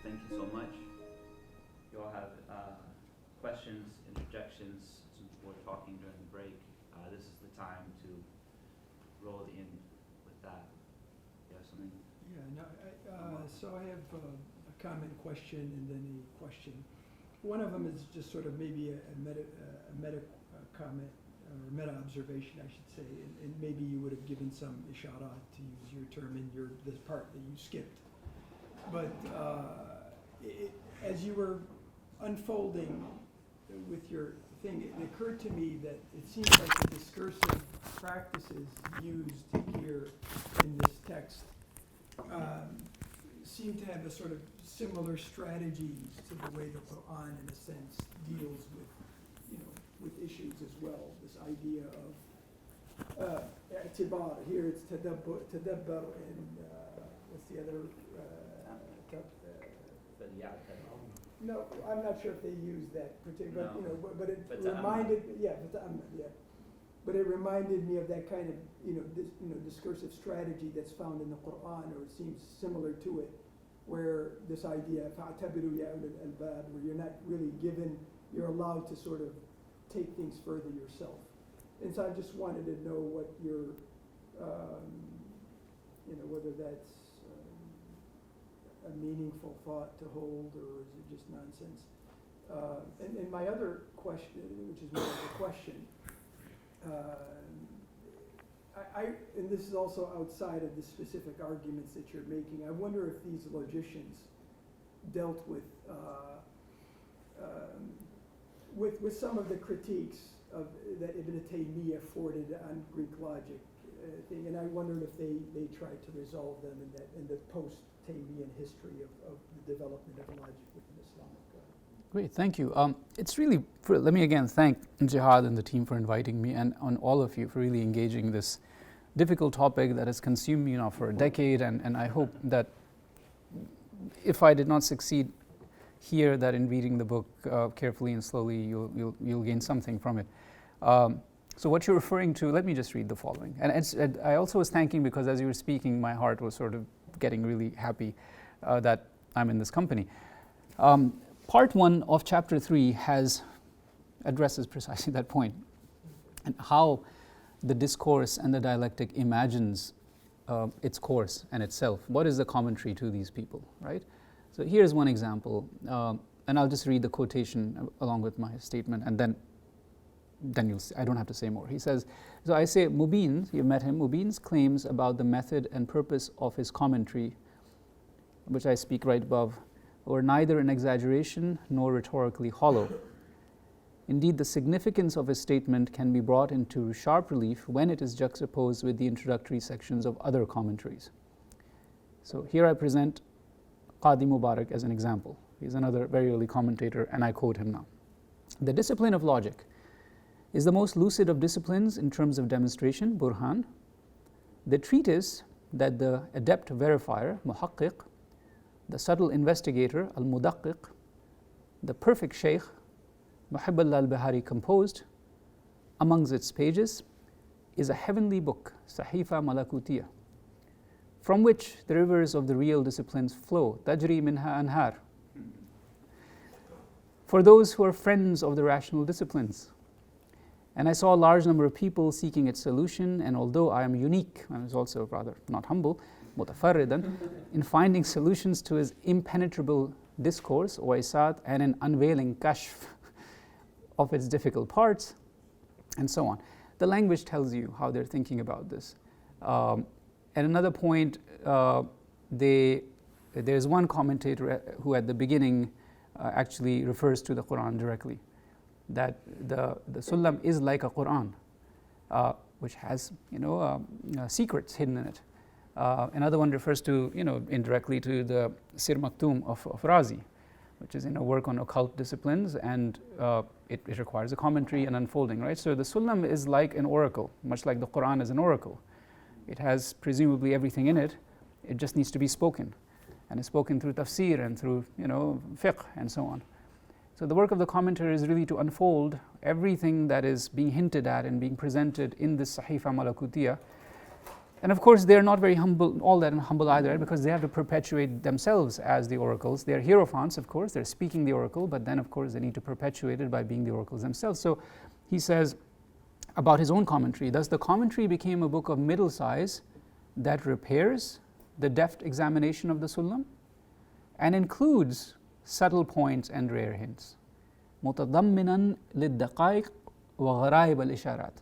thank you so much. You all have questions, interjections, since we're talking during the break. This is the time to roll in with that. You have something? Yeah, no, so I have a comment, question, and then a question. One of them is just sort of maybe a meta comment, or meta observation, I should say, and maybe you would have given some ishara, to use your term, in this part that you skipped. But as you were unfolding with your thing, it occurred to me that it seems like the discursive practices used here in this text seem to have a sort of similar strategies to the way the Quran, in a sense, deals with, with issues as well. This idea of i'tibar. Here it's tadabbar, and what's the other? No, I'm not sure if they use that particular, but it reminded, but it reminded me of that kind of, discursive strategy that's found in the Quran, or it seems similar to it, where this idea, فَاعْتَبِرُوا يَا أُولِي الْأَلْبَابِ, where you're not really given, you're allowed to sort of take things further yourself. And so I just wanted to know what your, whether that's a meaningful thought to hold, or is it just nonsense? And my other question, which is more of a question, and this is also outside of the specific arguments that you're making, I wonder if these logicians dealt with some of the critiques that Ibn Taymiyyah afforded on Greek logic thing, and I wondered if they tried to resolve them in the post-Taymiyyah history of the development of logic within Islamic. Great, thank you. It's really, let me again thank Jihad and the team for inviting me, and on all of you for really engaging this difficult topic that has consumed me now for a decade, and I hope that if I did not succeed here, that in reading the book carefully and slowly, you'll gain something from it. So what you're referring to, let me just read the following. And I also was thanking, because as you were speaking, my heart was sort of getting really happy that I'm in this company. Part 1 of chapter 3 addresses precisely that point, and how the discourse and the dialectic imagines its course and itself. What is the commentary to these people, right? So here's one example, and I'll just read the quotation along with my statement, and then you'll see, I don't have to say more. He says, so I say, Mubin's, you met him, Mubin's claims about the method and purpose of his commentary, which I speak right above, were neither an exaggeration nor rhetorically hollow. Indeed, the significance of his statement can be brought into sharp relief when it is juxtaposed with the introductory sections of other commentaries. So here I present Qadi Mubarak as an example. He's another very early commentator, and I quote him now. The discipline of logic is the most lucid of disciplines in terms of demonstration, burhan. The treatise that the adept verifier, muhaqqiq, the subtle investigator, al-mudaqqiq, the perfect sheikh, Muhibb al-Bihārī composed, amongst its pages, is a heavenly book, Sahifa Malakutiyya, from which the rivers of the real disciplines flow, tajri minha anhar, for those who are friends of the rational disciplines. And I saw a large number of people seeking its solution, and although I am unique, I was also rather not humble, mutafarridan, in finding solutions to his impenetrable discourse, or Asad, and an unveiling kashf of its difficult parts, and so on. The language tells you how they're thinking about this. At another point, there's one commentator who at the beginning actually refers to the Quran directly, that the Sulam is like a Quran, which has secrets hidden in it. Another one refers to, indirectly to the Sir Maktoum of Razi, which is a work on occult disciplines, and it requires a commentary and unfolding, right? So the Sulam is like an oracle, much like the Quran is an oracle. It has presumably everything in it. It just needs to be spoken, and it's spoken through tafsir and through fiqh and so on. So the work of the commentator is really to unfold everything that is being hinted at and being presented in this Sahifa Malakutiyya And of course, they're not very humble, all that humble either, right? Because they have to perpetuate themselves as the oracles. They're hierophants, of course, they're speaking the oracle, but then, of course, they need to perpetuate it by being the oracles themselves. So he says about his own commentary, thus the commentary became a book of middle size that repairs the deft examination of the Sulam and includes subtle points and rare hints. متضمنا للدقائق وغرائب الإشارات.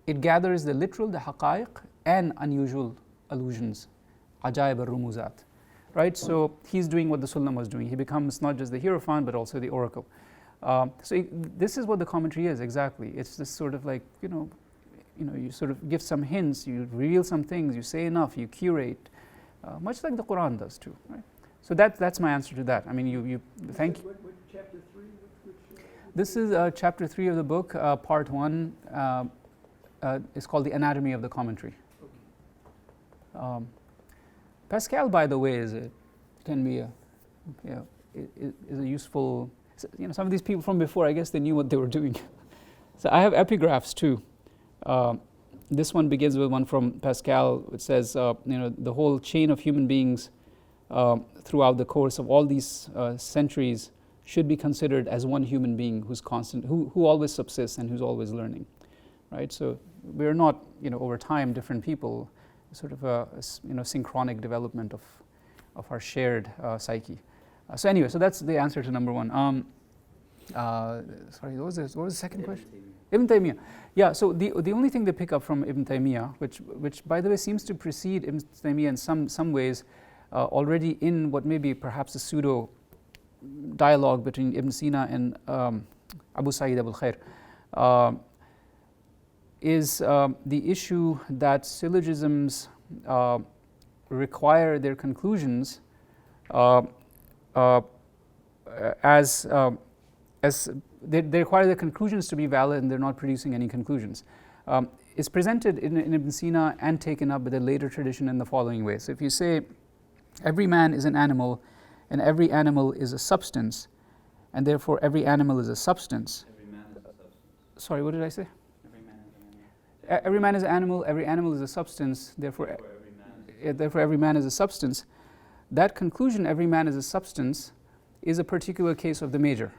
It gathers the literal, the haqa'iq, and unusual allusions, ajaib al-rumuzat. Right? So he's doing what the Sulam was doing. He becomes not just the hierophant, but also the oracle. This is what the commentary is exactly. It's this sort of like, you sort of give some hints, you reveal some things, you say enough, you curate, much like the Quran does too. Right? So that's my answer to that. I mean, you thank you. What chapter 3? This is chapter 3 of the book, part 1. It's called The Anatomy of the Commentary. Pascal, by the way, is a useful. Some of these people from before, I guess they knew what they were doing. So I have epigraphs too. This one begins with one from Pascal. It says, the whole chain of human beings throughout the course of all these centuries should be considered as one human being who's constant, who always subsists and who's always learning. Right? So we're not, over time, different people, sort of a synchronic development of our shared psyche. So anyway, so that's the answer to number 1. Sorry, what was the second question? Ibn Taymiyyah. Yeah, so the only thing they pick up from Ibn Taymiyyah, which by the way seems to precede Ibn Taymiyyah in some ways, already in what may be perhaps a pseudo dialogue between Ibn Sina and Abu Sa'id Abul Khair, is the issue that syllogisms require their conclusions as they require the conclusions to be valid, and they're not producing any conclusions. It's presented in Ibn Sina and taken up by the later tradition in the following way. So if you say every man is an animal and every animal is a substance, and therefore every animal is a substance. Every man is a substance. Sorry, what did I say? Every man is an animal. Every man is a substance, therefore every man is a substance. That conclusion, every man is a substance, is a particular case of the major,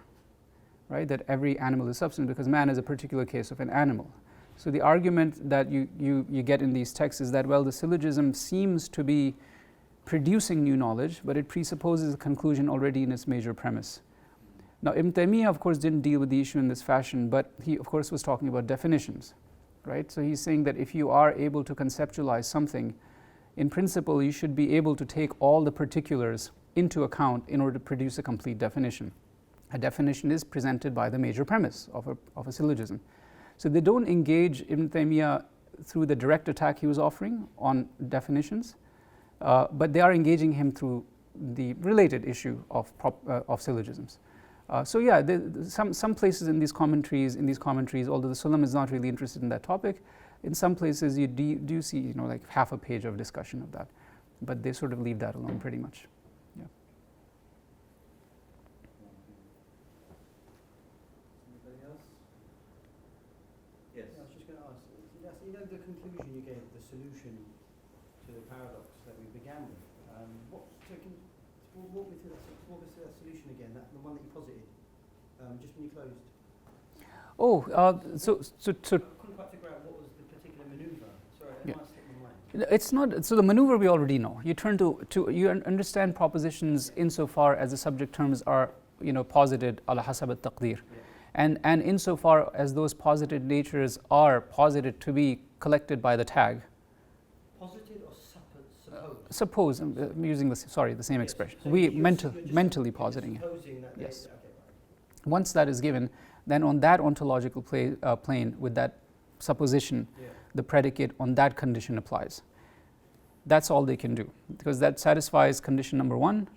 right? That every animal is substance because man is a particular case of an animal. So the argument that you get in these texts is that, well, the syllogism seems to be producing new knowledge, but it presupposes a conclusion already in its major premise. Now, Ibn Taymiyyah, of course, didn't deal with the issue in this fashion, but he, of course, was talking about definitions. Right? So he's saying that if you are able to conceptualize something, in principle you should be able to take all the particulars into account in order to produce a complete definition. A definition is presented by the major premise of a syllogism. So they don't engage Ibn Taymiyyah through the direct attack he was offering on definitions, but they are engaging him through the related issue of syllogisms. So yeah, some places in these commentaries, although the Sulam is not really interested in that topic, in some places you do see, like half a page of discussion of that, but they sort of leave that alone pretty much. Yeah. Anybody else? Yes. I was just going to ask, the conclusion you gave, the solution to the paradox that we began with, walk me through that solution again, the one that you posited, just when you closed. So I couldn't quite figure out what was the particular maneuver. Sorry, that might slip my mind. It's not, so the maneuver we already know. You turn to you understand propositions insofar as the subject terms are, posited ala hasab al-taqdir. And insofar as those posited natures are posited to be collected by the tag. Posited or supposed? Suppose, I'm using the same expression. So We you're mentally positing it. Supposing that Yes. Okay, right. Once that is given, then on that ontological plane with that supposition, the predicate on that condition applies. That's all they can do, because that satisfies condition number 1,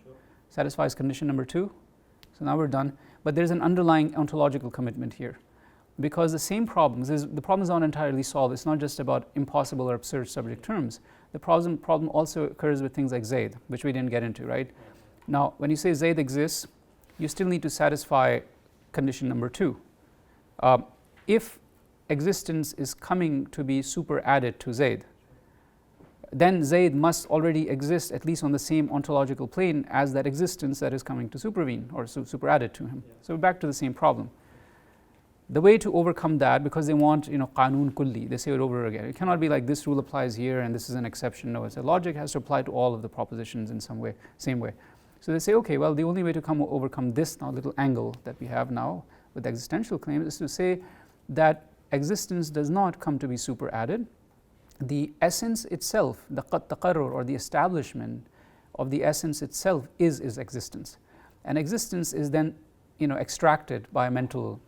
satisfies condition number 2. So now we're done. But there's an underlying ontological commitment here, because the same problems, the problem is not entirely solved. It's not just about impossible or absurd subject terms. The problem also occurs with things like Zayd, which we didn't get into, right? Now, when you say Zayd exists, you still need to satisfy condition number 2. If existence is coming to be super added to Zayd, then Zayd must already exist at least on the same ontological plane as that existence that is coming to supervene or superadded to him. So back to the same problem. The way to overcome that, because they want, qanun kulli, they say it over again. It cannot be like this rule applies here and this is an exception. No, it's a logic has to apply to all of the propositions in some way, same way. So they say, okay, well, the only way to overcome this now little angle that we have now with existential claims is to say that existence does not come to be superadded. The essence itself, the taqarrur or the establishment of the essence itself is existence. And existence is then, extracted by a mental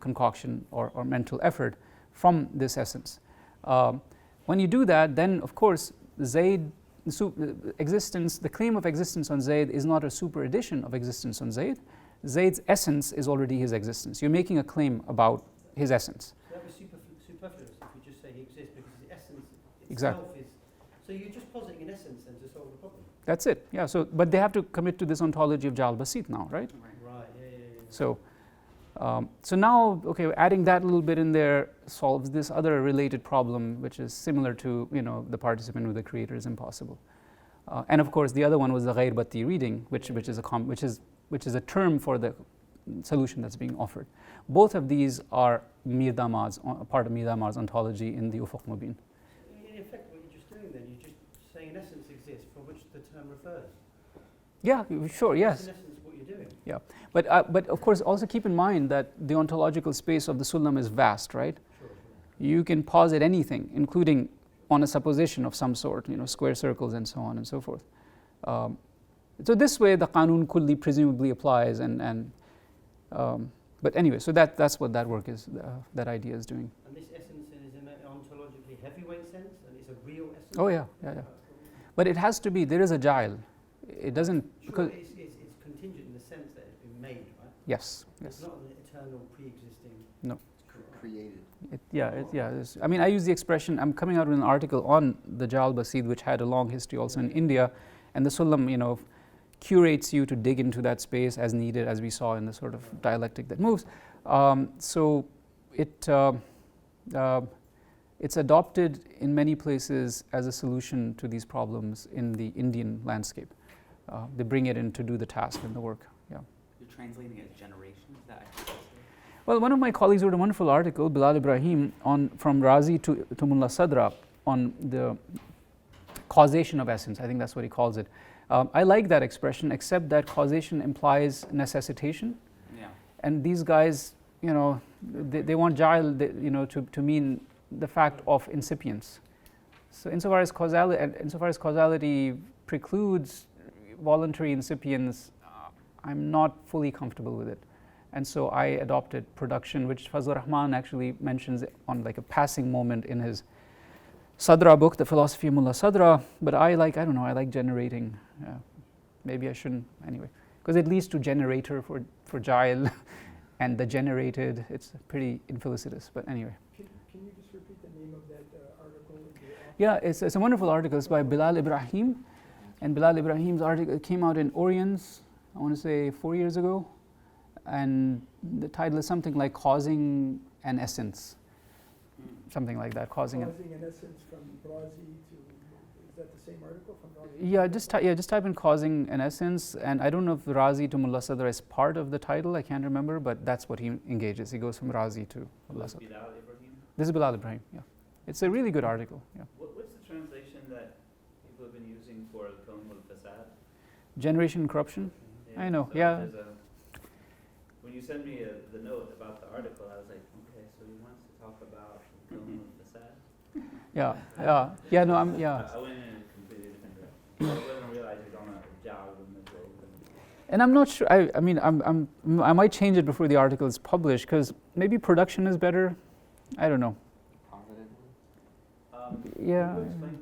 concoction or mental effort from this essence. When you do that, then of course Zayd, existence, the claim of existence on Zayd is not a super addition of existence on Zayd. Zayd's essence is already his existence. You're making a claim about his essence. So that was superfluous if you just say he exists because the essence itself Exactly. is. So you're just positing an essence then to solve the problem. That's it. Yeah. So, but they have to commit to this ontology of Jal Basit now, right? Right. Yeah. So, so now, okay, adding that little bit in there solves this other related problem, which is similar to the participant with the creator is impossible. And of course, the other one was the ghair batti reading, which is a term for the solution that's being offered. Both of these are Mir Damad's, part of Mir Damad's ontology in the Ufuq Mubin. In effect, what you're just doing then, you're just saying an essence exists for which the term refers. Yeah, sure, yes. That's in essence what you're doing. Yeah, but of course also keep in mind that the ontological space of the Sulam is vast, right? Sure. You can posit anything, including on a supposition of some sort, square circles and so on and so forth. So this way the Qanun Kulli presumably applies but anyway, so that's what that work is, that idea is doing. And this essence is in an ontologically heavyweight sense, and it's a real essence? Oh yeah. But it has to be, there is a Jail. It doesn't, Sure, because it's contingent in the sense that it's been made, right? yes. It's not an eternal pre-existing. No. Created. I mean, I use the expression, I'm coming out with an article on the Jal Basid, which had a long history also in India, and the Sulam, curates you to dig into that space as needed, as we saw in the sort of dialectic that moves. So it's adopted in many places as a solution to these problems in the Indian landscape. They bring it in to do the task and the work. Yeah. You're translating it as generation? Is that actually? Well, one of my colleagues wrote a wonderful article, Bilal Ibrahim, from Razi to Mullah Sadra on the causation of essence. I think that's what he calls it. I like that expression, except that causation implies necessitation. Yeah. And these guys, they want Jail, to mean the fact of incipience. So insofar as causality precludes voluntary incipience, I'm not fully comfortable with it. And so I adopted production, which Fazlur Rahman actually mentions on like a passing moment in his Sadra book, The Philosophy of Mullah Sadra. But I like generating. Maybe I shouldn't, anyway. Because it leads to generator for Jail and the generated. It's pretty infelicitous, but anyway. Can you just repeat the name of that article? Yeah, it's a wonderful article. It's by Bilal Ibrahim. And Bilal Ibrahim's article came out in Oriens, I want to say 4 years ago. And the title is something like Causing an Essence. Something like that, causing an essence from Razi to, is that the same article from Razi? Yeah, just type in causing an essence, and I don't know if Razi to Mullah Sadra is part of the title, I can't remember, but that's what he engages. He goes from Razi to Mullah Sadra. Bilal Ibrahim? This is Bilal Ibrahim, yeah. It's a really good article, yeah. What's the translation that people have been using for Kaum al-Fasad? Generation corruption? Yeah, I know, so yeah. When you sent me the note about the article, I was like, okay, so he wants to talk about Kaum al-Fasad? Yeah. No, I went in a completely different direction. I didn't realize he was on a job in the globe. And I'm not sure, I might change it before the article is published, because maybe production is better. I don't know. Yeah. Can you explain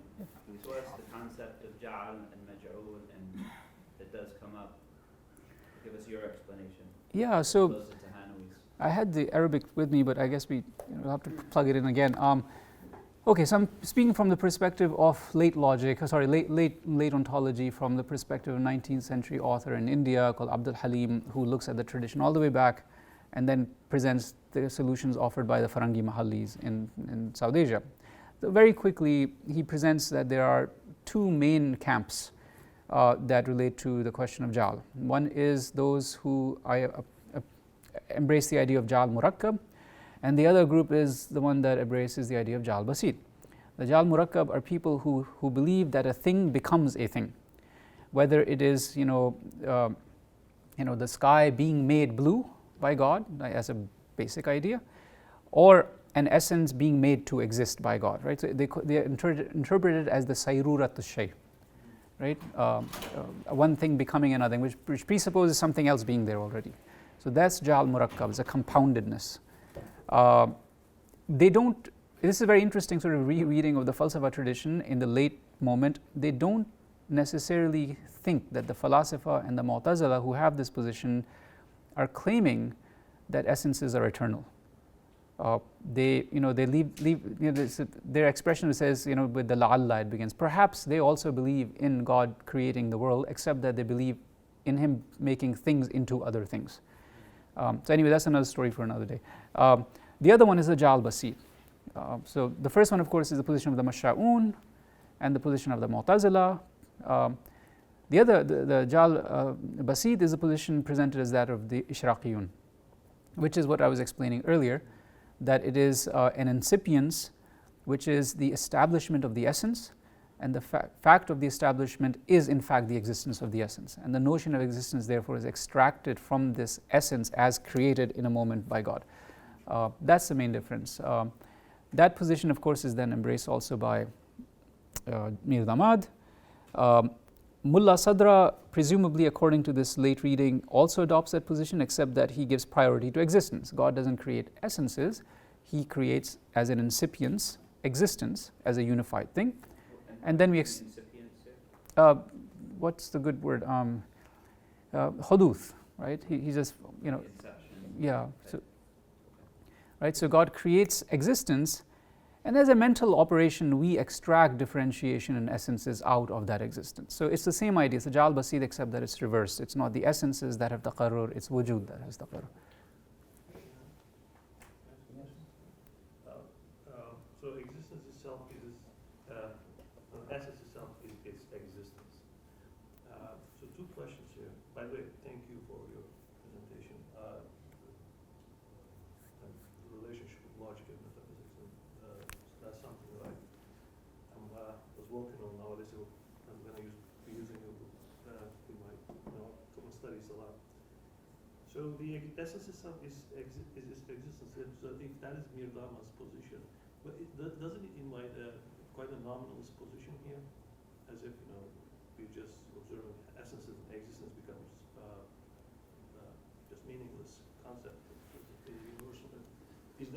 to us the concept of Ja'al and Maj'ul, and it does come up? Give us your explanation. Yeah, so Closer to Hanoui's. I had the Arabic with me, but I guess we'll have to plug it in again. Okay, so I'm speaking from the perspective of late ontology, from the perspective of a 19th century author in India called Abdul Halim, who looks at the tradition all the way back and then presents the solutions offered by the Farangi Mahallis in South Asia. So very quickly, he presents that there are two main camps that relate to the question of Jal. One is those who embrace the idea of Jal Murakkab, and the other group is the one that embraces the idea of Jal Basit. The Jal Murakkab are people who believe that a thing becomes a thing, whether it is the sky being made blue by God as a basic idea, or an essence being made to exist by God, right? So they interpret it as the sayrurat shay, right? One thing becoming another thing, which presupposes something else being there already. So that's Jal Murakkab, it's a compoundedness. This is a very interesting sort of rereading of the falsafa tradition in the late moment. They don't necessarily think that the Falasifa and the Mu'tazila who have this position are claiming that essences are eternal. They leave their expression says, with the la'alla it begins. Perhaps they also believe in God creating the world, except that they believe in Him making things into other things. So anyway, that's another story for another day. The other one is the Jal Basit. So the first one, of course, is the position of the Masha'un and the position of the Mu'tazila. The Jal Basit is the position presented as that of the Ishraqiyun, which is what I was explaining earlier, that it is an incipience, which is the establishment of the essence, and the fact of the establishment is in fact the existence of the essence. And the notion of existence, therefore, is extracted from this essence as created in a moment by God. That's the main difference. That position, of course, is then embraced also by Mir Damad. Mullah Sadra, presumably according to this late reading, also adopts that position, except that he gives priority to existence. God doesn't create essences, He creates as an incipience existence as a unified thing. And then we what's the good word? Huduth, right? He just yeah. So God creates existence, and as a mental operation, we extract differentiation and essences out of that existence. So it's the same idea. It's a Jal Basit, except that it's reversed. It's not the essences that have taqarrur, it's wujud that has taqarrur. So existence itself is, essence itself is existence. So two questions here. By the way, thank you for your presentation. The relationship with logic and metaphysics, and that's something that I was working on nowadays. So I'm going to be using it in my common studies a lot. So the essence itself is existence. So if that is Mir Damad's position, but doesn't it invite quite a nominalist position here, as if we just observing essences and existence becomes just meaningless concept. The universal. Is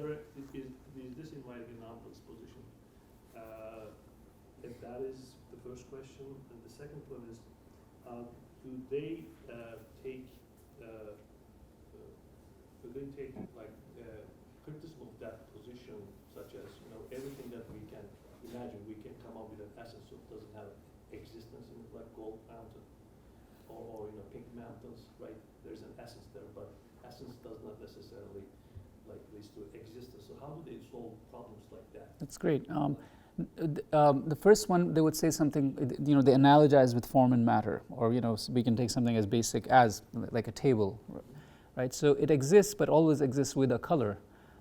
this inviting a nominalist position? If that is the first question, and the second one is, do they take criticism of that position, such as everything that we can imagine, we can come up with an essence that doesn't have existence in it, like Gold Mountain or Pink Mountains, right? There's an essence there, but essence does not necessarily leads to existence. So how do they solve problems like that? That's great. The first one, they would say something, they analogize with form and matter, or we can take something as basic as like a table, right? So it exists, but always exists with a color.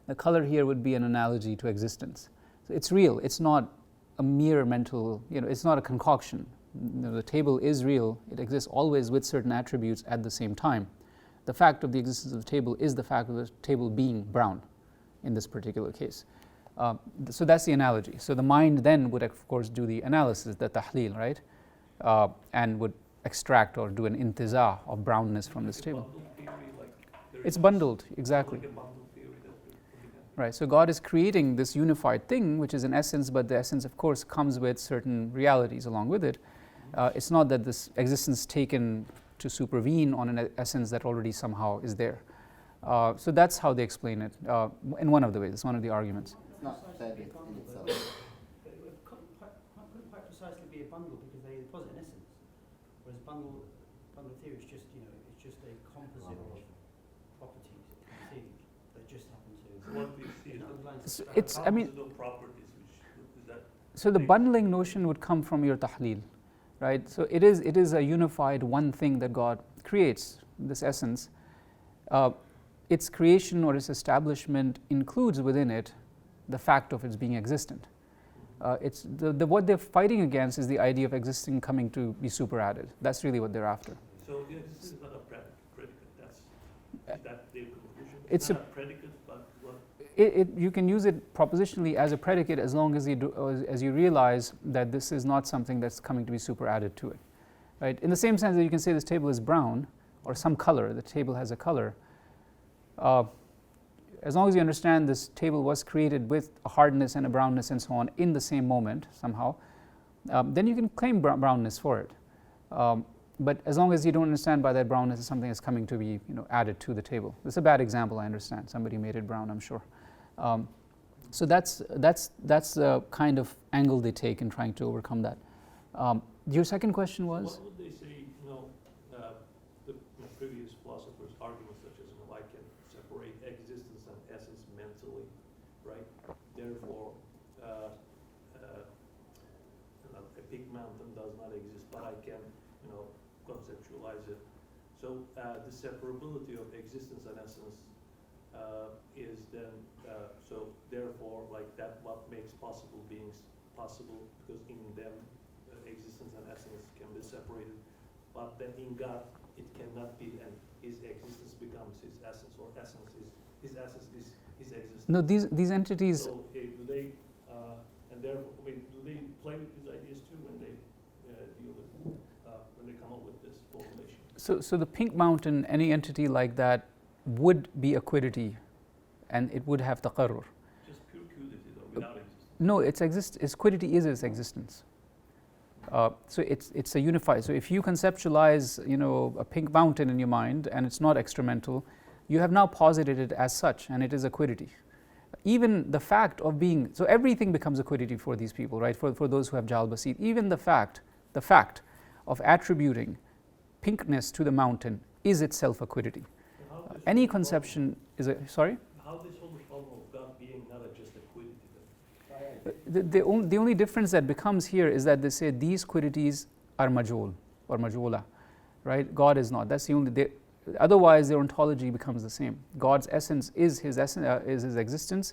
The color here would be an analogy to existence. So it's real. It's not a mere mental, it's not a concoction. The table is real. It exists always with certain attributes at the same time. The fact of the existence of the table is the fact of the table being brown in this particular case. So that's the analogy. So the mind then would, of course, do the analysis, the tahleel, right? And would extract or do an intiza of brownness from this table. It's bundled, exactly. Right, so God is creating this unified thing, which is an essence, but the essence, of course, comes with certain realities along with it. It's not that this existence taken to supervene on an essence that already somehow is there. So that's how they explain it, in one of the ways. It's one of the arguments. It's not said in itself. It couldn't quite precisely be a bundle because they posit an essence, whereas bundle theory is just it's just a composite of properties conceived that just happen to. What we see is it's, I mean, properties, which is that So the bundling notion would come from your tahleel, right? So it is a unified one thing that God creates, this essence. Its creation or its establishment includes within it the fact of its being existent. It's what they're fighting against is the idea of existing coming to be superadded. That's really what they're after. So this is not a predicate. Is that their conclusion? It's not a predicate, but what? You can use it propositionally as a predicate as long as you realize that this is not something that's coming to be superadded to it, right? In the same sense that you can say this table is brown or some color. The table has a color. As long as you understand this table was created with a hardness and a brownness and so on in the same moment somehow, then you can claim brownness for it. But as long as you don't understand by that brownness is something that's coming to be added to the table. This is a bad example, I understand. Somebody made it brown, I'm sure. So that's the kind of angle they take in trying to overcome that. Your second question was? What would they say, the previous philosophers' arguments such as, I can separate existence and essence mentally, right? Therefore, a big mountain does not exist, but I can, conceptualize it. So the separability of existence and essence is then, so therefore, that what makes possible beings possible, because in them existence and essence can be separated, but then in God it cannot be, and his existence becomes his essence, or his essence is his existence. No, these entities. So do they, and therefore, do they play with these ideas too when they deal with, when they come up with this formulation? So the pink mountain, any entity like that would be a quiddity, and it would have taqarrur. Just pure quiddity though, without existence. No, its quiddity is its existence. So it's a unified. So if you conceptualize, a pink mountain in your mind, and it's not extramental, you have now posited it as such, and it is a quiddity. Even the fact of being, so everything becomes a quiddity for these people, right? For those who have Jal Basit, even the fact of attributing pinkness to the mountain is itself a quiddity. Any conception is a, sorry? How this whole problem of God being not just a quiddity then? The only difference that becomes here is that they say these quiddities are majhul or majhula, right? God is not. That's the only. Otherwise, their ontology becomes the same. God's essence is his existence.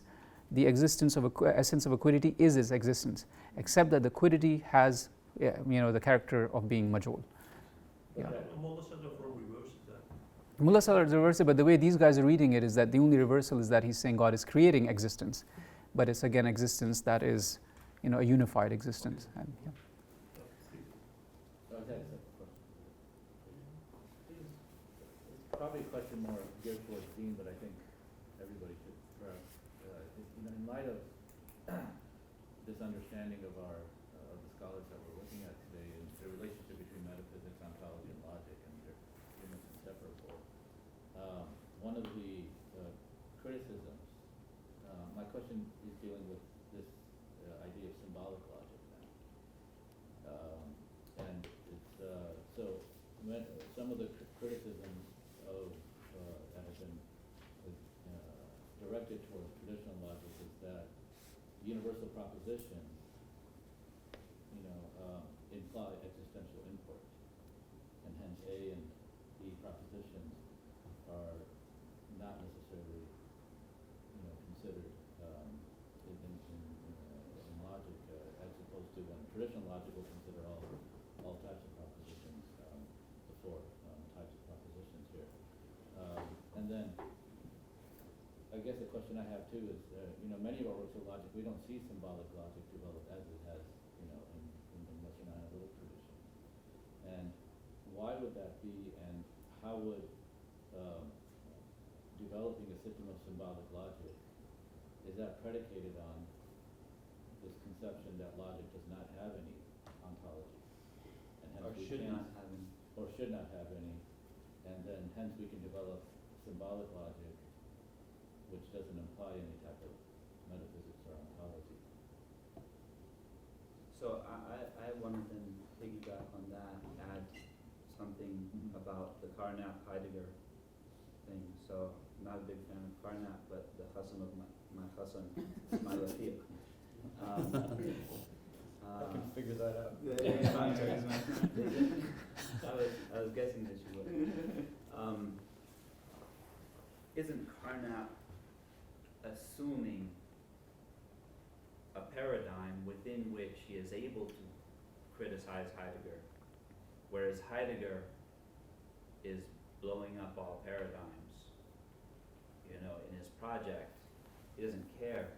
The existence of essence of a quiddity is his existence, except that the quiddity has, the character of being majhul. Yeah. Mullah Sadafar reverses that. Mullah Sadafar reverses it, but the way these guys are reading it is that the only reversal is that he's saying God is creating existence, but it's again existence that is, a unified existence. And, yeah. Probably a question more geared towards Dean, but I think everybody should perhaps, in light of this understanding of of the scholars that we're looking at today, and the relationship between metaphysics, ontology, and logic, and they're pretty much inseparable. One of the criticisms, my question is dealing with this idea of symbolic logic now, and it's so some of the criticisms that have been directed towards traditional logic is that universal propositions, imply existential import, and hence A and B propositions are not necessarily, considered in logic, as opposed to when traditional logic will consider all types of propositions, the four types of propositions here. And then, I guess the question I have too is, many of our works of logic, we don't see symbolic logic develop as it has, in the Western analytic tradition. And why would that be, and how would developing a system of symbolic logic, is that predicated on this conception that logic does not have any ontology, and hence should not have any, and then hence we can develop symbolic logic, which doesn't imply any type of metaphysics or ontology. So I wanted to piggyback on that, add something about the Carnap-Heidegger thing. So I'm not a big fan of Carnap, but the Hasan of my Hasan, my Rafiq. that out. Yeah. I was guessing that you would. Isn't Carnap assuming a paradigm within which he is able to criticize Heidegger, whereas Heidegger is blowing up all paradigms? You know, in his project, he doesn't care,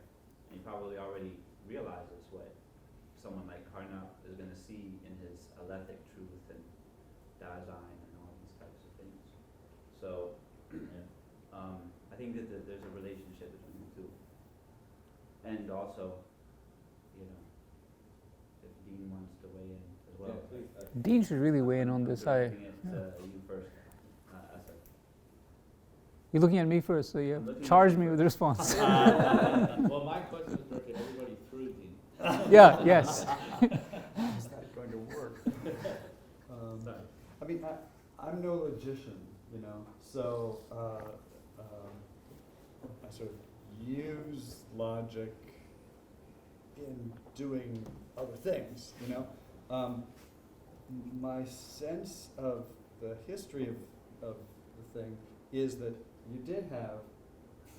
and he probably already realizes what someone like Carnap is going to see in his alethic truth and Dasein and all these types of things. So, I think that there's a relationship between the two. And also, you know, if Dean wants to weigh in as well. Yeah, please. Dean should really weigh in on this. Looking at you first, Asad. You're looking at me first, so you I'm looking charge at me you with first. a response. Well, my question is directed at everybody through Dean. Yeah, yes. It's not going to work. Sorry. I mean, I'm no logician, you know, so I sort of use logic in doing other things, you know. My sense of the history of the thing is that you did have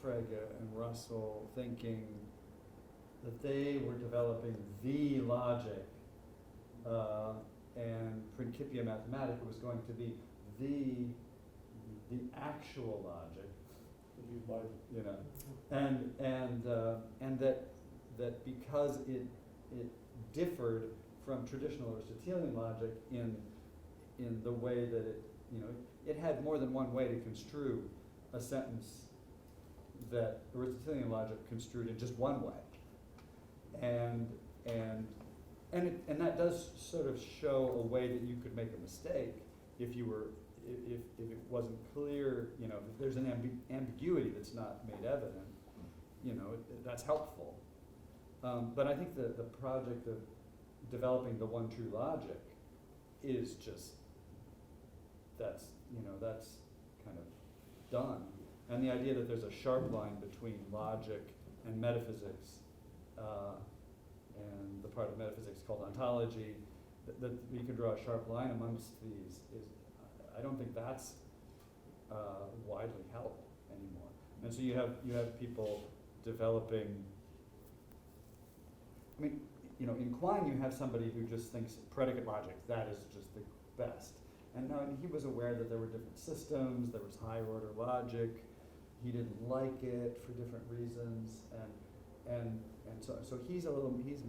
Frege and Russell thinking that they were developing the logic, and Principia Mathematica was going to be the actual logic, you know, and that because it differed from traditional Aristotelian logic in the way that it had more than one way to construe a sentence that Aristotelian logic construed in just one way, and that does sort of show a way that you could make a mistake if it wasn't clear, you know, if there's an ambiguity that's not made evident, you know, that's helpful. But I think the project of developing the one true logic is just, that's kind of done. And the idea that there's a sharp line between logic and metaphysics, and the part of metaphysics called ontology, that we can draw a sharp line amongst these I don't think that's widely held anymore. And so you have people developing. I mean, you know, in Quine you have somebody who just thinks predicate logic, that is just the best. And he was aware that there were different systems, there was higher order logic. He didn't like it for different reasons, and so he's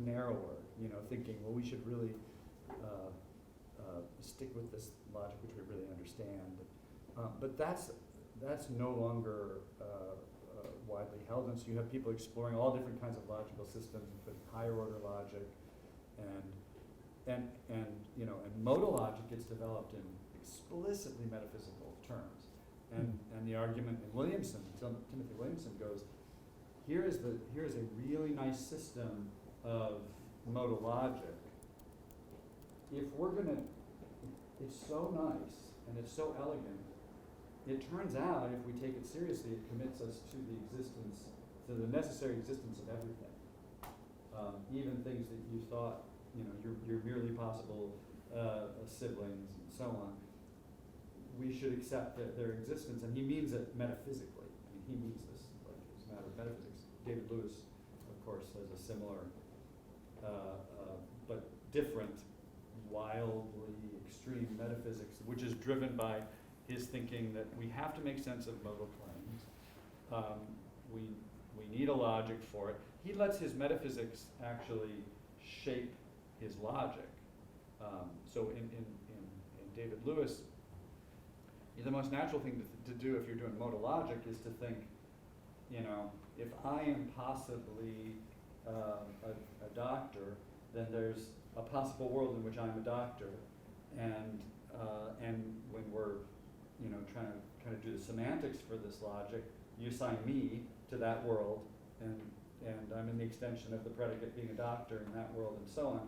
narrower, you know, thinking, well, we should really stick with this logic which we really understand. But that's no longer widely held, and so you have people exploring all different kinds of logical systems, including higher order logic, and you know, and modal logic gets developed in explicitly metaphysical terms. And the argument in Williamson, Timothy Williamson goes, here is a really nice system of modal logic. If we're gonna, it's so nice and it's so elegant, it turns out if we take it seriously, it commits us to the necessary existence of everything. Even things that you thought, you know, your merely possible siblings and so on. We should accept their existence, and he means it metaphysically. I mean, he means this like it's a matter of metaphysics. David Lewis, of course, has a similar but different, wildly extreme metaphysics, which is driven by his thinking that we have to make sense of modal claims. We need a logic for it. He lets his metaphysics actually shape his logic. So in David Lewis, the most natural thing to do if you're doing modal logic is to think, you know, if I am possibly a doctor, then there's a possible world in which I'm a doctor, and when we're, you know, trying to kind of do the semantics for this logic, you assign me to that world, and I'm in the extension of the predicate being a doctor in that world, and so on.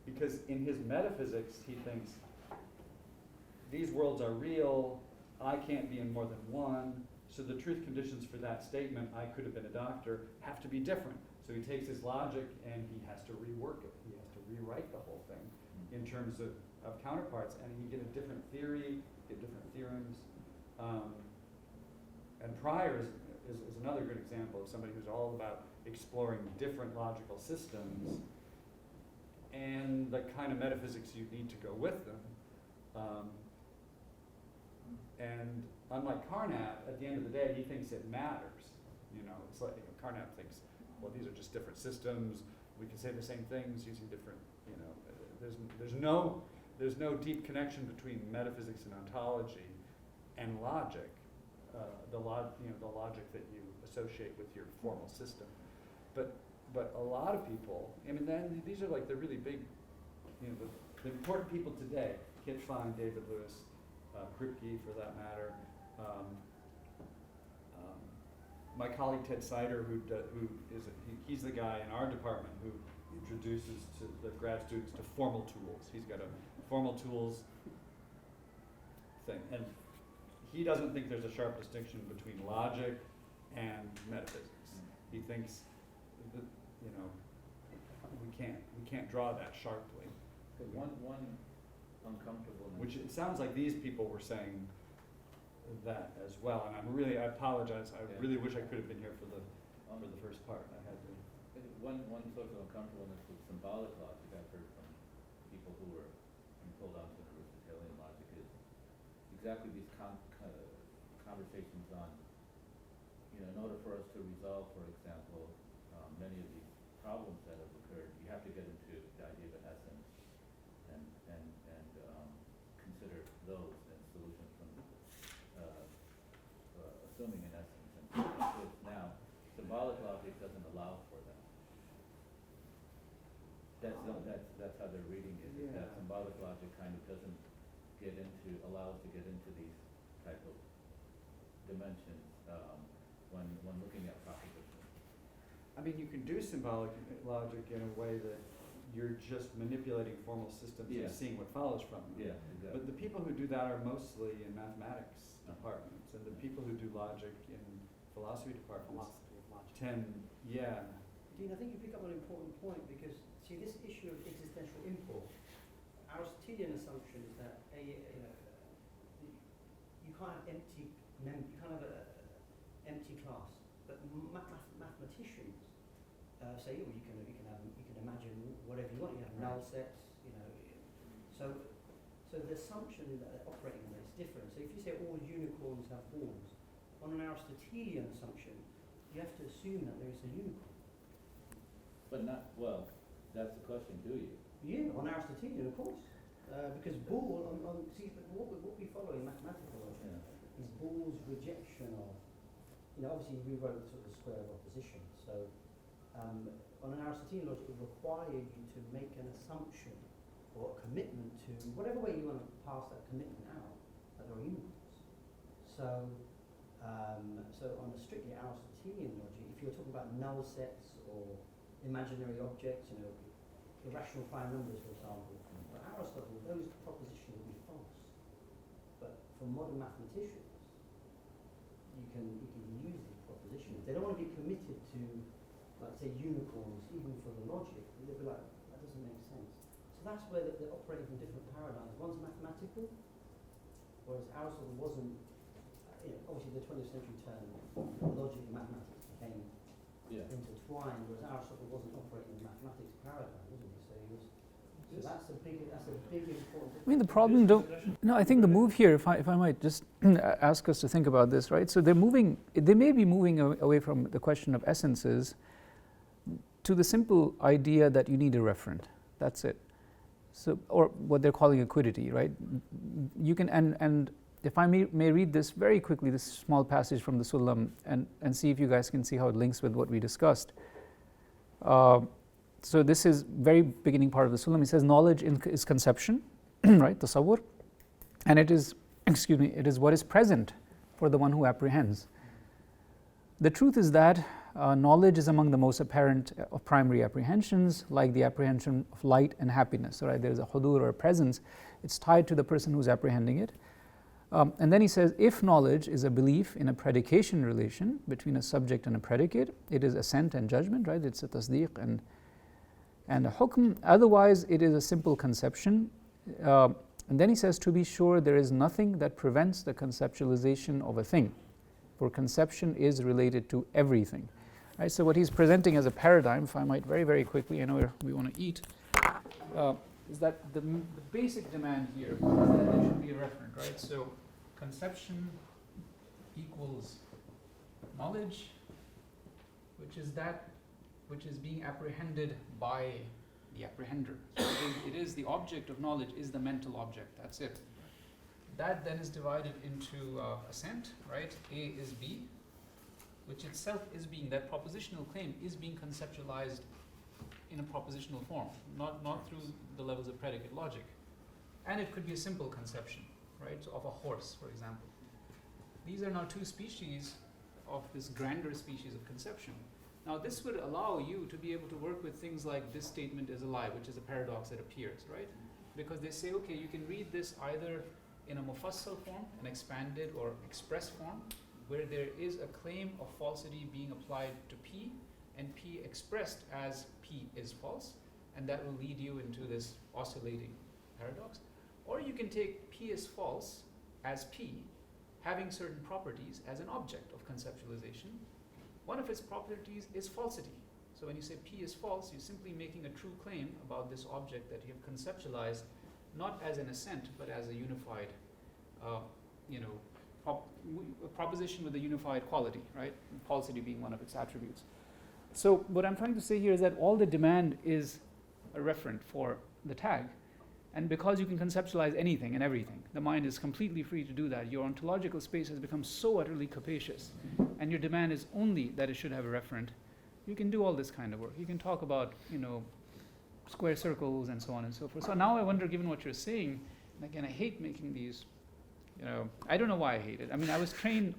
Because in his metaphysics, he thinks these worlds are real, I can't be in more than one, so the truth conditions for that statement, I could have been a doctor, have to be different. So he takes his logic and he has to rework it. He has to rewrite the whole thing in terms of counterparts, and you get a different theory, get different theorems. And Pryor is another good example of somebody who's all about exploring different logical systems and the kind of metaphysics you need to go with them. And unlike Carnap, at the end of the day, he thinks it matters. You know, it's like Carnap thinks, well, these are just different systems. We can say the same things using different. You know, there's no deep connection between metaphysics and ontology and logic. The logic that you associate with your formal system. But a lot of people, I mean, then these are like the really big, you know, the important people today. Kit Fine, David Lewis, Kripke, for that matter. My colleague Ted Sider, he's the guy in our department who introduces to the grad students to formal tools. He's got a formal tools thing, and he doesn't think there's a sharp distinction between logic and metaphysics. He thinks that, you know, we can't draw that sharply. One uncomfortableness. Which it sounds like these people were saying that as well, and I apologize. I really wish I could have been here for the first part. I had to. One sort of uncomfortableness with symbolic logic I've heard from people who were pulled onto the Aristotelian logic is exactly these conversations on, you know, in order for us to resolve, for example, many of these problems that have occurred, you have to get into the idea of an essence and consider those as solutions from assuming an essence. And now, symbolic logic doesn't allow for that. That's how they're reading it. Yeah. That symbolic logic kind of doesn't allow us to get into these type of dimensions when looking at propositions. I mean, you can do symbolic logic in a way that you're just manipulating formal systems and seeing what follows from them. Yeah, exactly. But the people who do that are mostly in mathematics departments, and the people who do logic in philosophy departments tend. Dean, I think you pick up an important point, because see, this issue of existential import, Aristotelian assumption is that you can't have empty class, but mathematicians say, oh, you can imagine whatever you want. You have null sets, you know. So the assumption that they're operating on is different. So if you say all unicorns have horns, on an Aristotelian assumption, you have to assume that there is a unicorn. But not, well, that's the question, do you? Yeah, on Aristotelian, of course. Because Boole, what we follow in mathematical logic is Boole's rejection of, you know, obviously we wrote sort of the square of opposition. So on an Aristotelian logic, it would require you to make an assumption or a commitment to, whatever way you want to pass that commitment out, that there are unicorns. So on a strictly Aristotelian logic, if you're talking about null sets or imaginary objects, you know, irrational prime numbers, for example, for Aristotle, those propositions would be false. But for modern mathematicians, you can use these propositions. They don't want to be committed to, like, say, unicorns, even for the logic. They'll be like, that doesn't make sense. So that's where they're operating from different paradigms. One's mathematical, whereas Aristotle wasn't. You know, obviously, the 20th century term, logic and mathematics became intertwined, whereas Aristotle wasn't operating in the mathematics paradigm, wasn't he? So that's a big important difference. I mean, the problem I think the move here, if I might just ask us to think about this, right? So they may be moving away from the question of essences to the simple idea that you need a referent. That's it. So, or what they're calling a quiddity, right? You can, and if I may read this very quickly, this small passage from the Sulam, and see if you guys can see how it links with what we discussed. So this is very beginning part of the Sulam. He says knowledge is conception, right, tasawwur, and it is what is present for the one who apprehends. The truth is that knowledge is among the most apparent of primary apprehensions, like the apprehension of light and happiness. Right, there is a hudur or a presence. It's tied to the person who's apprehending it. And then he says, if knowledge is a belief in a predication relation between a subject and a predicate, it is assent and judgment, right? It's a tasdeeq And a hukm, otherwise it is a simple conception. And then he says, to be sure, there is nothing that prevents the conceptualization of a thing, for conception is related to everything. Right, so what he's presenting as a paradigm, if I might very, very quickly, I know we want to eat, is that the basic demand here is that there should be a referent, right? So conception equals knowledge, which is being apprehended by the apprehender. So it is the object of knowledge is the mental object, that's it. That then is divided into assent, right? A is B, which itself is being, that propositional claim is being conceptualized in a propositional form, not through the levels of predicate logic. And it could be a simple conception, right, so of a horse, for example. These are now two species of this grander species of conception. Now this would allow you to be able to work with things like this statement is a lie, which is a paradox that appears, right? Because they say, okay, you can read this either in a mufassal form, an expanded or express form, where there is a claim of falsity being applied to P, and P expressed as P is false, and that will lead you into this oscillating paradox. Or you can take P is false as P, having certain properties as an object of conceptualization. One of its properties is falsity. So when you say P is false, you're simply making a true claim about this object that you have conceptualized, not as an assent, but as a unified, a proposition with a unified quality, right? And falsity being one of its attributes. So what I'm trying to say here is that all the demand is a referent for the tag. And because you can conceptualize anything and everything, the mind is completely free to do that. Your ontological space has become so utterly capacious, and your demand is only that it should have a referent. You can do all this kind of work. You can talk about, square circles and so on and so forth. So now I wonder, given what you're saying, and again, I hate making these, I don't know why I hate it. I mean, I was trained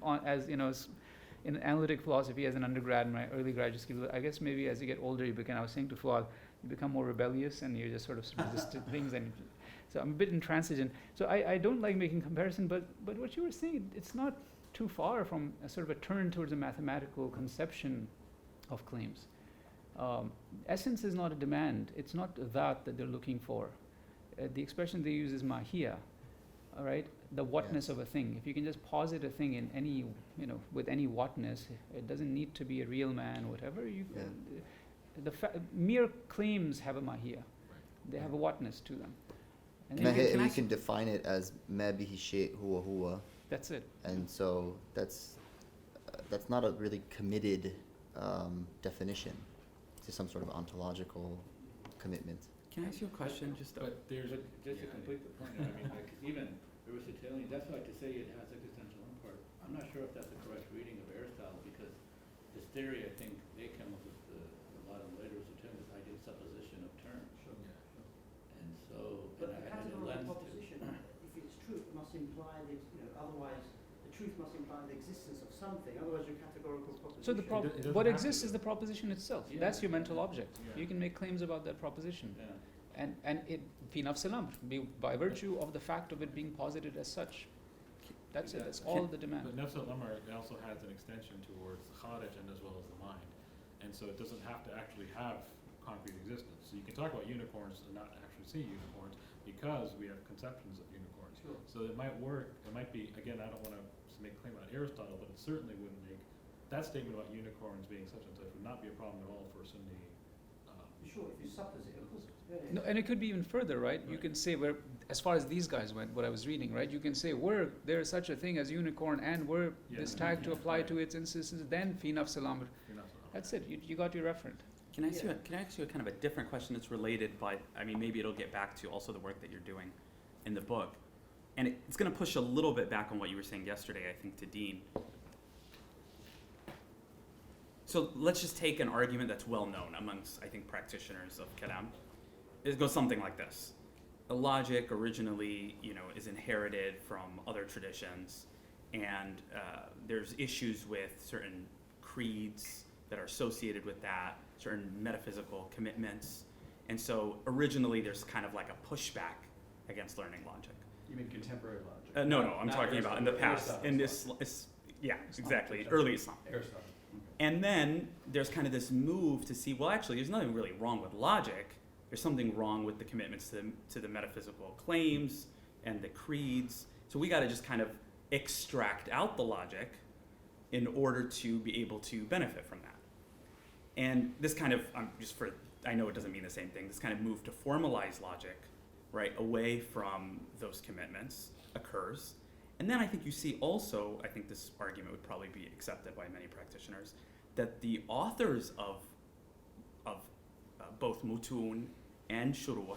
in analytic philosophy as an undergrad in my early graduate school. I guess maybe as you get older, I was saying to Fuad, you become more rebellious and you just sort of resist things. And so I'm a bit intransigent. So I don't like making comparison, but what you were saying, it's not too far from a sort of a turn towards a mathematical conception of claims. Essence is not a demand. It's not that they're looking for. The expression they use is mahia, all right? The whatness of a thing. If you can just posit a thing in any, with any whatness, it doesn't need to be a real man, whatever. Mere claims have a mahia. They have a whatness to them. And we can define it as ma bihi shay huwa huwa. That's it. And so that's not a really committed definition to some sort of ontological commitment. Can I ask you a question? Just to complete the point, I mean, like, even Aristotelian, that's like to say it has existential import. I'm not sure if that's a correct reading of Aristotle, because this theory, I think, they come up with a lot of later Aristotelians, idea of supposition of terms. Sure. And so, but the categorical proposition, if it's true, it must imply that, otherwise the truth must imply the existence of something. Otherwise, your categorical proposition. So what exists is the proposition itself. Yeah. That's your mental object. Yeah. You can make claims about that proposition. Yeah. And it fi nafs al-amr, by virtue of the fact of it being posited as such. That's it. That's all the demand. But nafs al-amr also has an extension towards the kharij and as well as the mind, and so it doesn't have to actually have concrete existence. So you can talk about unicorns and not actually see unicorns because we have conceptions of unicorns. Sure. So it might work. It might be, again, I don't want to make a claim about Aristotle, but it certainly wouldn't make that statement about unicorns being such and such would not be a problem at all for Sunni. Sure, if you suppose it, of course. No, and it could be even further, right? You can say, as far as these guys went, what I was reading, right? You can say, there is such a thing as unicorn, and this tag to apply to its instances, then fi nafs al-amr. That's it. You got your referent. Can I ask you a kind of a different question that's related, but I mean, maybe it'll get back to also the work that you're doing in the book. And it's going to push a little bit back on what you were saying yesterday, I think, to Dean. So let's just take an argument that's well known amongst, I think, practitioners of Kalam. It goes something like this. The logic originally, is inherited from other traditions, and there's issues with certain creeds that are associated with that, certain metaphysical commitments. And so originally there's kind of like a pushback against learning logic. You mean contemporary logic? No, I'm talking about in the past. In this, exactly, early Islam. Aristotle. And then there's kind of this move to see, well, actually, there's nothing really wrong with logic. there's something wrong with the commitments to the metaphysical claims and the creeds. So we got to just kind of extract out the logic in order to be able to benefit from that. And this kind of, I know it doesn't mean the same thing, this kind of move to formalize logic, right, away from those commitments occurs. And then I think you see also, I think this argument would probably be accepted by many practitioners, that the authors of both mutun and shuruh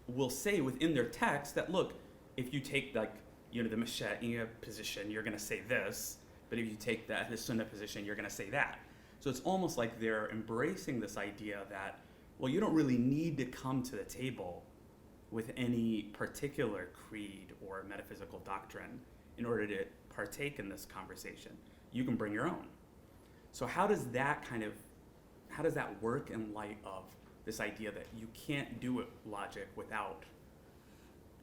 will say within their text that, look, if you take the Masha'iyya position, you're going to say this, but if you take the Sunnah position, you're going to say that. So it's almost like they're embracing this idea that, well, you don't really need to come to the table with any particular creed or metaphysical doctrine in order to partake in this conversation. You can bring your own. So how does that work in light of this idea that you can't do logic without,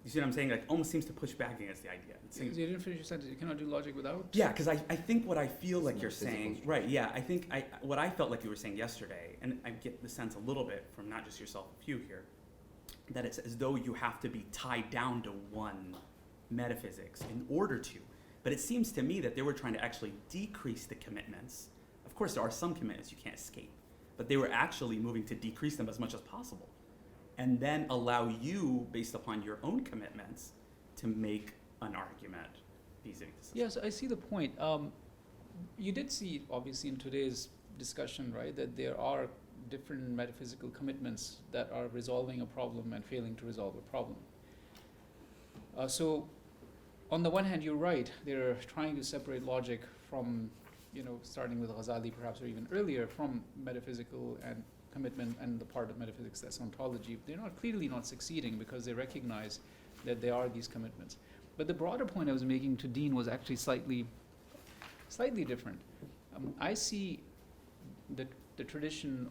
you see what I'm saying? Like, almost seems to push back against the idea. You didn't finish your sentence. You cannot do logic without? Yeah, because I think what I feel like you're saying, right, yeah, I think what I felt like you were saying yesterday, and I get the sense a little bit from not just yourself, a few here, that it's as though you have to be tied down to one metaphysics in order to. But it seems to me that they were trying to actually decrease the commitments. Of course, there are some commitments you can't escape, but they were actually moving to decrease them as much as possible, and then allow you, based upon your own commitments, to make an argument vis-a-vis this. Yes, I see the point. You did see, obviously, in today's discussion, right, that there are different metaphysical commitments that are resolving a problem and failing to resolve a problem. So, on the one hand, you're right. They're trying to separate logic from, starting with Ghazali perhaps, or even earlier, from metaphysical and commitment and the part of metaphysics that's ontology. They're clearly not succeeding because they recognize that there are these commitments. But the broader point I was making to Dean was actually slightly different. I see the tradition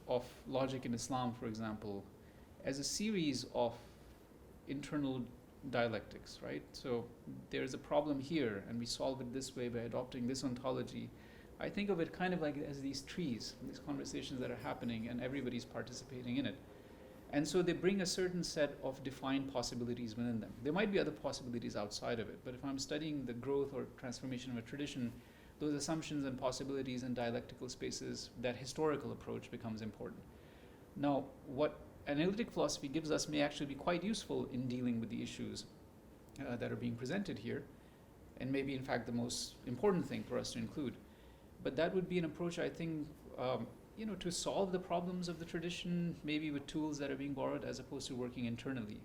of logic in Islam, for example, as a series of internal dialectics, right? So there's a problem here, and we solve it this way by adopting this ontology. I think of it kind of like as these trees, these conversations that are happening, and everybody's participating in it. And so they bring a certain set of defined possibilities within them. There might be other possibilities outside of it, but if I'm studying the growth or transformation of a tradition, those assumptions and possibilities and dialectical spaces, that historical approach becomes important. Now, what analytic philosophy gives us may actually be quite useful in dealing with the issues that are being presented here, and maybe in fact the most important thing for us to include. But that would be an approach, I think, to solve the problems of the tradition, maybe with tools that are being borrowed as opposed to working internally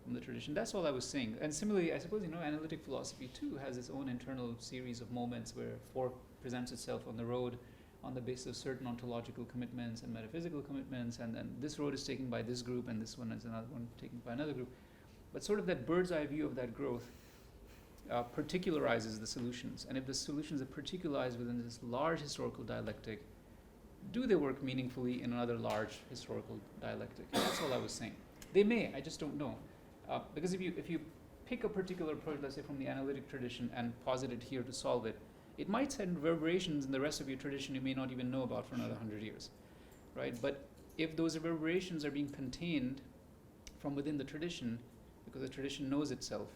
from the tradition. That's all I was saying. And similarly, I suppose, analytic philosophy too has its own internal series of moments where fork presents itself on the road on the basis of certain ontological commitments and metaphysical commitments, and then this road is taken by this group and this one is another one taken by another group. But sort of that bird's eye view of that growth particularizes the solutions. And if the solutions are particularized within this large historical dialectic, do they work meaningfully in another large historical dialectic? That's all I was saying. They may, I just don't know. Because if you pick a particular approach, let's say from the analytic tradition, and posit it here to solve it, it might send reverberations in the rest of your tradition you may not even know about for another 100 years, right? But if those reverberations are being contained from within the tradition, because the tradition knows itself,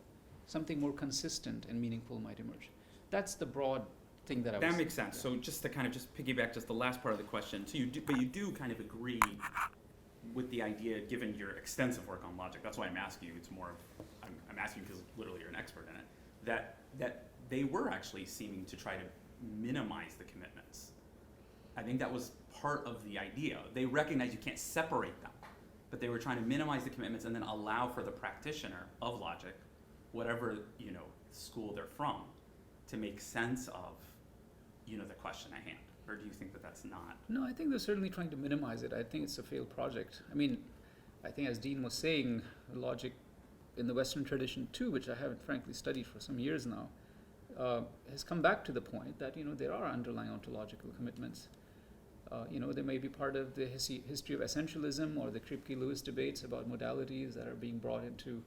something more consistent and meaningful might emerge. That's the broad thing that I was... That makes sense. So just to kind of just piggyback just the last part of the question, so you do kind of agree with the idea, given your extensive work on logic, that's why I'm asking you, it's more of, I'm asking because literally you're an expert in it, that they were actually seeming to try to minimize the commitments. I think that was part of the idea. They recognize you can't separate them, but they were trying to minimize the commitments and then allow for the practitioner of logic, whatever school they're from, to make sense of the question at hand. Or do you think that that's not? No, I think they're certainly trying to minimize it. I think it's a failed project. I mean, I think as Dean was saying, logic in the Western tradition too, which I haven't frankly studied for some years now, has come back to the point that there are underlying ontological commitments. They may be part of the history of essentialism or the Kripke-Lewis debates about modalities that are being brought into.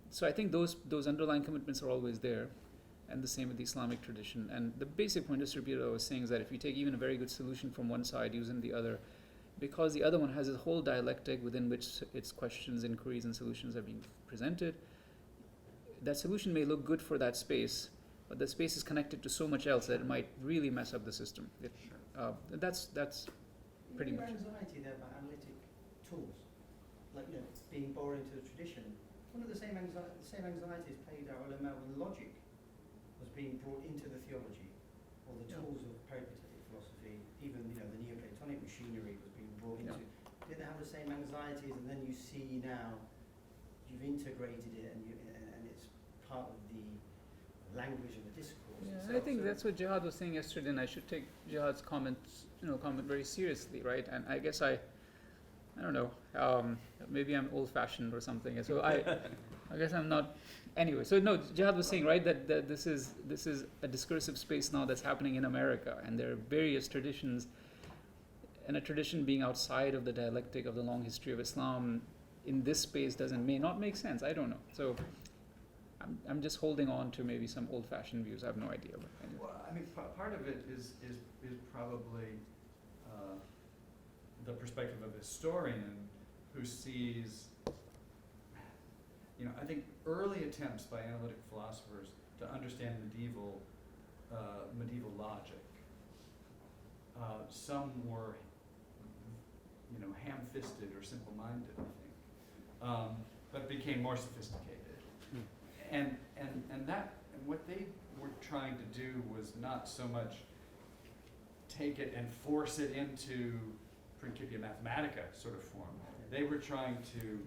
So I think those underlying commitments are always there, and the same with the Islamic tradition. And the basic point, just to repeat what I was saying, is that if you take even a very good solution from one side using the other, because the other one has a whole dialectic within which its questions, inquiries, and solutions are being presented. That solution may look good for that space, but the space is connected to so much else that it might really mess up the system. That's pretty much. Anxiety there about analytic tools, like being borrowed into the tradition. One of the same anxieties played out ulama when logic was being brought into the theology, or the tools of peripatetic philosophy. Even the Neoplatonic machinery was being brought into. Did they have the same anxieties? And then you see now you've integrated it, and it's part of the language of the discourse. Yeah, I think that's what Jihad was saying yesterday, and I should take Jihad's comment very seriously, right? And I guess I don't know, maybe I'm old-fashioned or something. So I guess I'm not. Anyway, so no, Jihad was saying, right, that this is a discursive space now that's happening in America, and there are various traditions, and a tradition being outside of the dialectic of the long history of Islam in this space may not make sense. I don't know. So I'm just holding on to maybe some old-fashioned views. I have no idea. But anyway. Well, I mean, part of it is probably the perspective of a historian who sees, I think early attempts by analytic philosophers to understand medieval logic. Some were, ham-fisted or simple-minded, I think, but became more sophisticated. And what they were trying to do was not so much take it and force it into Principia Mathematica sort of form. They were trying to,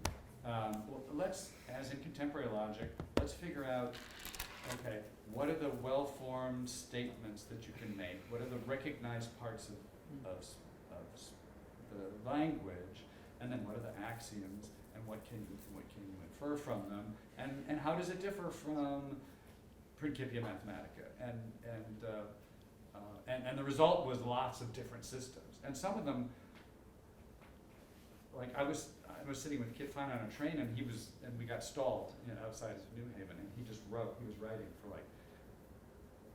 let's, as in contemporary logic, let's figure out, okay, what are the well-formed statements that you can make? What are the recognized parts of the language? And then what are the axioms? And what can you infer from them? And how does it differ from Principia Mathematica? And the result was lots of different systems. And some of them, like I was sitting with Kit Fine on a train, and we got stalled outside of New Haven, and he was writing for like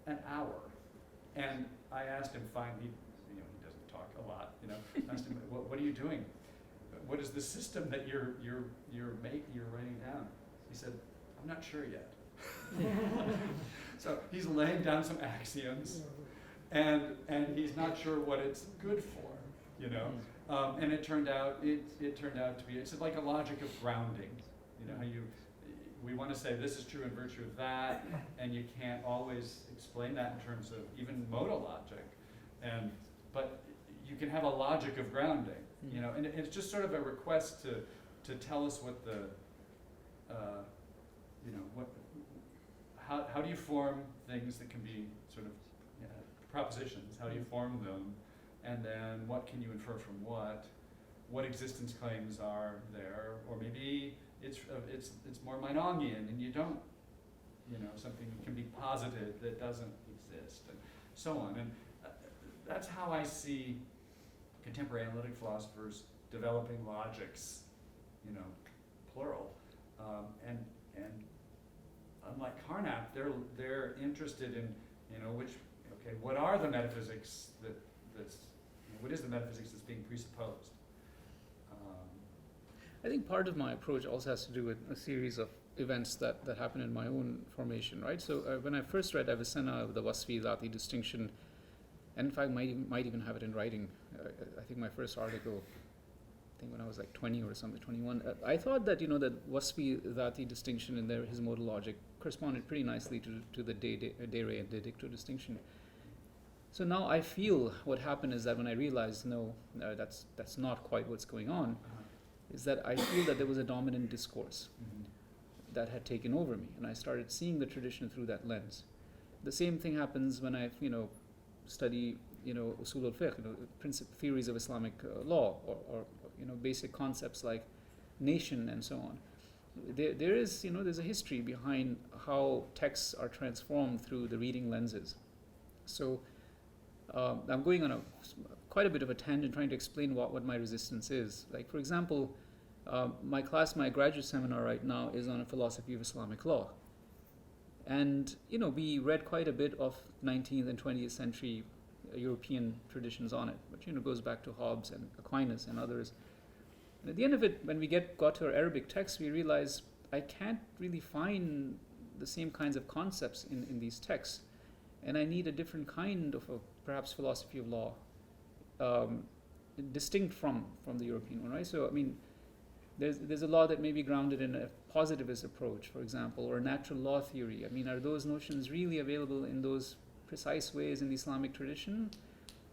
an hour. And I asked him, he doesn't talk a lot, I asked him, what are you doing? What is the system that you're writing down? He said, I'm not sure yet. So he's laying down some axioms, and he's not sure what it's good for, and it turned out to be, it's like a logic of grounding. We want to say this is true in virtue of that, and you can't always explain that in terms of even modal logic, but you can have a logic of grounding. And it's just sort of a request to tell us what the, how do you form things that can be sort of propositions? How do you form them? And then what can you infer from what existence claims are there? Or maybe it's more Meinongian, and you don't, something can be posited that doesn't exist, and so on. And that's how I see contemporary analytic philosophers developing logics, plural, and unlike Carnap, they're interested in, what are the metaphysics what is the metaphysics that's being presupposed? I think part of my approach also has to do with a series of events that happened in my own formation, right? So when I first read Avicenna, the Wasfi Dhati distinction, and in fact might even have it in writing. I think my first article, when I was like 20 or something, 21, I thought that that Wasfi Dhati distinction in his modal logic corresponded pretty nicely to the De-Re and De-Dicto distinction. So now I feel what happened is that when I realized that's not quite what's going on, is that I feel that there was a dominant discourse that had taken over me, and I started seeing the tradition through that lens. The same thing happens when I study usul al-fiqh, theories of Islamic law, or basic concepts like nation and so on. There's a history behind how texts are transformed through the reading lenses. So I'm going on quite a bit of a tangent trying to explain what my resistance is. Like, for example, my graduate seminar right now is on a philosophy of Islamic law. And, we read quite a bit of 19th and 20th century European traditions on it, but goes back to Hobbes and Aquinas and others. And at the end of it, when we got to our Arabic text, we realize I can't really find the same kinds of concepts in these texts, and I need a different kind of perhaps philosophy of law, distinct from the European one, right? So I mean, there's a law that may be grounded in a positivist approach, for example, or a natural law theory. I mean, are those notions really available in those precise ways in the Islamic tradition?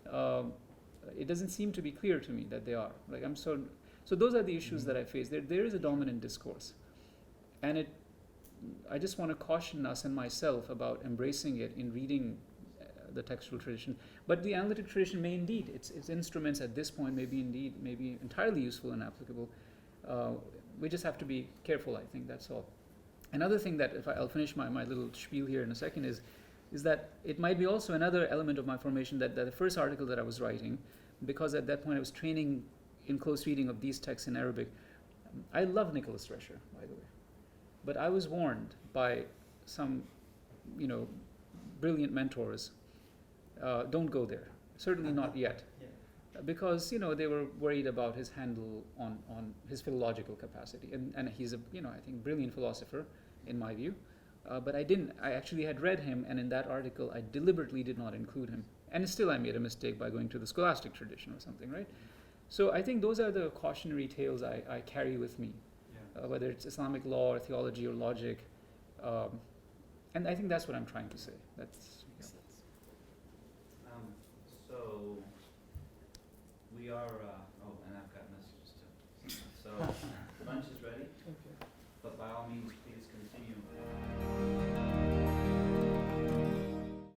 It doesn't seem to be clear to me that they are. Like so those are the issues that I face. There is a dominant discourse, and I just want to caution us and myself about embracing it in reading the textual tradition. But the analytic tradition may indeed, its instruments at this point may be entirely useful and applicable. We just have to be careful, I think, that's all. Another thing that, I'll finish my little spiel here in a second, is that it might be also another element of my formation that the first article that I was writing, because at that point I was training in close reading of these texts in Arabic. I love Nicholas Drescher, by the way. But I was warned by some, brilliant mentors, don't go there. Certainly not yet. Because, they were worried about his handle on his philological capacity. And he's a, I think, brilliant philosopher, in my view. But I actually had read him, and in that article, I deliberately did not include him. And still I made a mistake by going to the scholastic tradition or something, right? So I think those are the cautionary tales I carry with me. Whether it's Islamic law or theology or logic. And I think that's what I'm trying to say. That's